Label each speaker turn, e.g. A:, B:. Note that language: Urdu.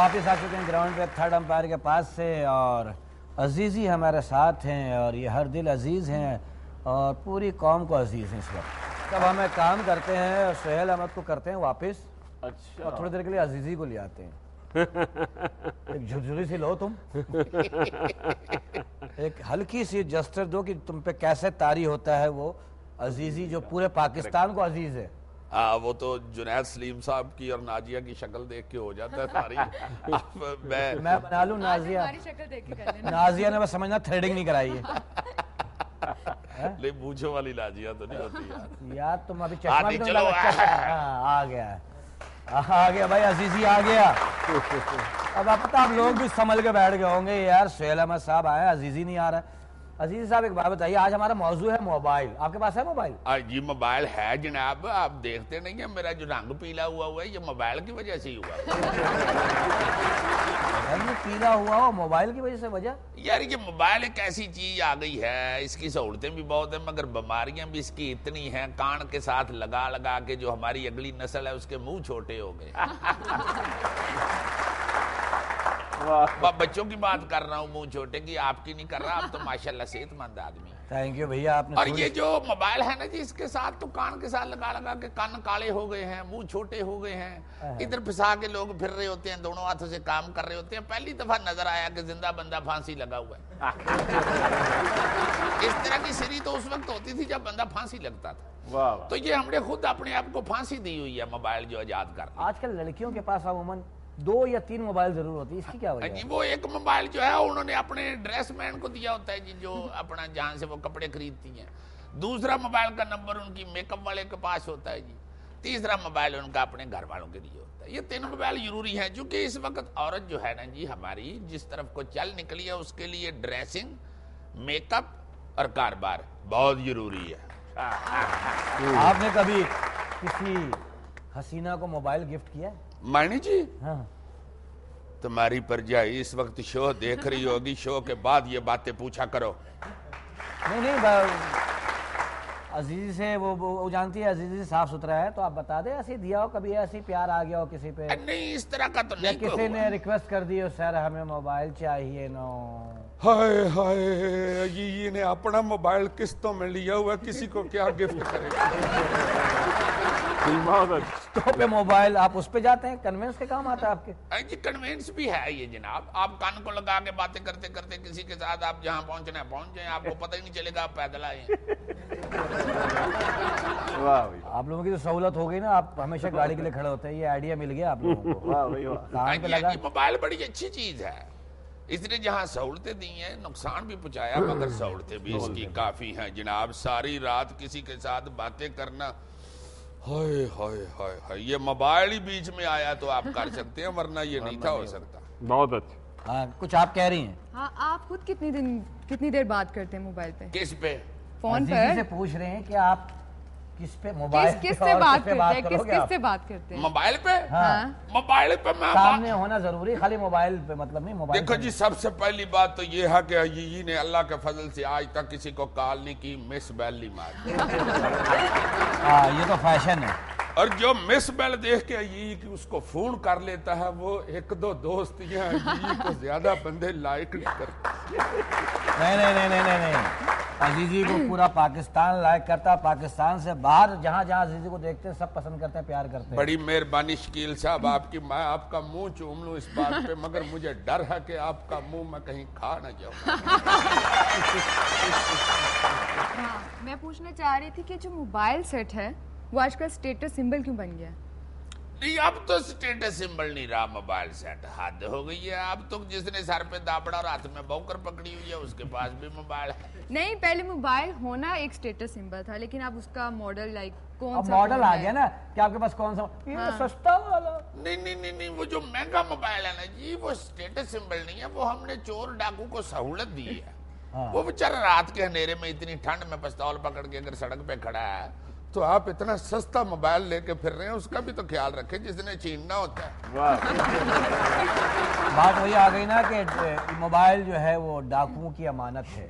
A: واپس آ چکے ہیں گراؤنڈ پہ تھرڈ امپائر کے پاس سے، اور عزیزی ہمارے ساتھ ہیں اور یہ ہر دل عزیز ہیں اور پوری قوم کو عزیز ہیں اس وقت. جب ہم ایک کام کرتے ہیں اور سہیل احمد کو کرتے ہیں واپس، اور تھوڑی دیر کے لیے عزیزی کو لے آتے ہیں. ایک جھرجھری سی لو تم، ایک ہلکی سی جسٹر دو کہ تم پہ کیسے طاری ہوتا ہے وہ عزیزی جو پورے پاکستان کو عزیز ہے.
B: وہ تو جنید سلیم صاحب کی اور نازیہ کی شکل دیکھ کے ہو جاتا ہے ساری.
A: میں بنا لوں نازیہ، نازیہ نے بس سمجھنا تھریڈنگ نہیں کرائی ہے.
B: لے بوجھو والی نازیہ تو نہیں ہوتی
A: یار تم ابھی چشمہ بھی تو آ گیا ہے، آ گیا بھائی عزیزی آ گیا. اب اب آپ لوگ بھی سنبھل کے بیٹھ گئے ہوں گے یار سہیل احمد صاحب آئے عزیزی نہیں آ رہا ہے. عزیزی صاحب ایک بات بتائیے، آج ہمارا موضوع ہے موبائل. آپ کے پاس ہے موبائل؟
B: جی موبائل ہے جناب. آپ دیکھتے نہیں ہیں میرا جو رنگ پیلا ہوا ہے یہ موبائل کی وجہ سے ہی ہوا.
A: رنگ پیلا ہوا ہو موبائل کی وجہ سے؟ وجہ
B: یار یہ موبائل ایک ایسی چیز آ گئی ہے، اس کی سہولتیں بھی بہت ہیں مگر بیماریاں بھی اس کی اتنی ہیں. کان کے ساتھ لگا لگا کے جو ہماری اگلی نسل ہے اس کے منہ چھوٹے ہو گئے. بچوں کی بات کر رہا ہوں منہ چھوٹے کی، آپ کی نہیں کر رہا. آپ تو ماشاءاللہ صحت مند آدمی.
A: تھینک یو بھیا آپ نے.
B: اور یہ جو موبائل ہے نا جی اس کے ساتھ تو کان کے ساتھ لگا لگا کے کان کالے ہو گئے ہیں، منہ چھوٹے ہو گئے ہیں. ادھر پھسا کے لوگ پھر رہے ہوتے ہیں، دونوں ہاتھوں سے کام کر رہے ہوتے ہیں. پہلی دفعہ نظر آیا کہ زندہ بندہ پھانسی لگا ہوا ہے. اس طرح کی سری تو اس وقت ہوتی تھی جب بندہ پھانسی لگتا تھا. تو یہ ہم نے خود اپنے آپ کو پھانسی دی ہوئی ہے موبائل جو ایجاد کر.
A: آج کل لڑکیوں کے پاس عموماً 2 یا 3 موبائل ضرور ہوتی ہے، اس کی کیا وجہ ہے؟
B: وہ ایک موبائل جو ہے انہوں نے اپنے ڈریس مین کو دیا ہوتا ہے جی، جو اپنا جہاں سے وہ کپڑے خریدتی ہیں. دوسرا موبائل کا نمبر ان کی میک اپ والے کے پاس ہوتا ہے جی. تیسرا موبائل ان کا اپنے گھر والوں کے لیے ہوتا ہے. یہ 3 موبائل ضروری ہیں چونکہ اس وقت عورت جو ہے نا جی ہماری جس طرف کو چل نکلی ہے اس کے لیے ڈریسنگ، میک اپ اور کاروبار بہت ضروری ہے.
A: آپ نے کبھی کسی حسینہ کو موبائل گفٹ کیا ہے؟
B: معنی جی
A: ہاں.
B: تمہاری پرجائی اس وقت شو دیکھ رہی ہوگی، شو کے بعد یہ باتیں پوچھا کرو.
A: نہیں عزیزی سے وہ جانتی ہے عزیزی صاف ستھرا ہے تو آپ بتا دیں ایسے دیا ہو کبھی، ایسی پیار آ گیا ہو کسی پہ؟
B: نہیں اس طرح کا تو
A: یا
B: نہیں.
A: کسی نے ریکویسٹ کر دی ہو سر ہمیں موبائل چاہیے؟ نو.
B: ہائے ہائے یہ نے اپنا موبائل قسطوں میں لیا ہوا کسی کو کیا گفٹ کرے.
A: تو پہ موبائل آپ اس پہ جاتے ہیں، کنوینس کے کام آتا ہے آپ کے؟
B: جی کنوینس بھی ہے یہ جناب. آپ کان کو لگا کے باتیں کرتے کرتے کسی کے ساتھ آپ جہاں پہنچنا ہے پہنچ جائیں، آپ کو پتہ ہی نہیں چلے گا آپ پیدل آئے ہیں.
A: آپ لوگوں کی تو سہولت ہو گئی نا، آپ ہمیشہ گاڑی کے لیے کھڑے ہوتے ہیں. یہ آئیڈیا مل گیا آپ لوگوں کو. کان پہ لگا.
B: موبائل بڑی اچھی چیز ہے، اس نے جہاں سہولتیں دی ہیں نقصان بھی پہنچایا مگر سہولتیں بھی اس کی کافی ہیں جناب. ساری رات کسی کے ساتھ باتیں کرنا، ہائے ہائے ہائے ہائے. یہ موبائل ہی بیچ میں آیا تو آپ کر سکتے ہیں ورنہ یہ نہیں تھا ہو سکتا.
C: بہت اچھا.
A: ہاں کچھ آپ کہہ رہی ہیں.
D: ہاں آپ خود کتنی دیر بات کرتے ہیں موبائل پہ؟
B: کس پہ؟
D: فون پر.
A: عزیزی سے پوچھ رہے ہیں کہ آپ کس پہ موبائل
D: کس سے بات کرتے ہیں؟ کس سے بات کرتے ہیں؟
B: موبائل پہ.
A: ہاں
B: موبائل پہ میں
A: سامنے ہونا ضروری، خالی موبائل پہ مطلب نہیں. موبائل
B: دیکھو جی سب سے پہلی بات تو یہ ہے کہ یہ نے اللہ کے فضل سے آج تک کسی کو کال نہیں کی، مس بیل نہیں ماری.
A: ہاں یہ تو فیشن ہے.
B: اور جو مس بیل دیکھ کے یہ اس کو فون کر لیتا ہے وہ 1-2 دوست یہ کو زیادہ بندے لائک نہیں کرتے.
A: نہیں عزیزی کو پورا پاکستان لائک کرتا ہے. پاکستان سے باہر جہاں جہاں عزیزی کو دیکھتے ہیں سب پسند کرتے ہیں، پیار کرتے ہیں.
B: بڑی مہربانی شکیل صاحب آپ کی. میں آپ کا منہ چوم لوں اس بات پہ مگر مجھے ڈر ہے کہ آپ کا منہ میں کہیں کھا نہ جاؤں.
D: ہاں میں پوچھنا چاہ رہی تھی کہ جو موبائل سیٹ ہے وہ آج کل سٹیٹس سمبل کیوں بن گیا؟
B: نہیں اب تو سٹیٹس سمبل نہیں رہا موبائل سیٹ. حد ہو گئی ہے. اب تو جس نے سر پہ دابڑا اور ہاتھ میں بوکر پکڑی ہوئی ہے اس کے پاس بھی موبائل ہے.
D: نہیں پہلے موبائل ہونا ایک سٹیٹس سمبل تھا لیکن اب اس کا ماڈل لائک کون سا
A: ماڈل آ گیا نا کہ آپ کے پاس کون سا یہ سستا والا.
B: نہیں وہ جو مہنگا موبائل ہے نا جی وہ سٹیٹس سمبل نہیں ہے. وہ ہم نے چور ڈاکو کو سہولت دی ہے. وہ بیچارہ رات کے اندھیرے میں اتنی ٹھنڈ میں پستول پکڑ کے اگر سڑک پہ کھڑا ہے تو آپ اتنا سستا موبائل لے کے پھر رہے ہیں، اس کا بھی تو خیال رکھیں جس نے چھیننا ہوتا ہے.
A: بات وہی آ گئی نا کہ موبائل جو ہے وہ ڈاکوؤں کی امانت ہے.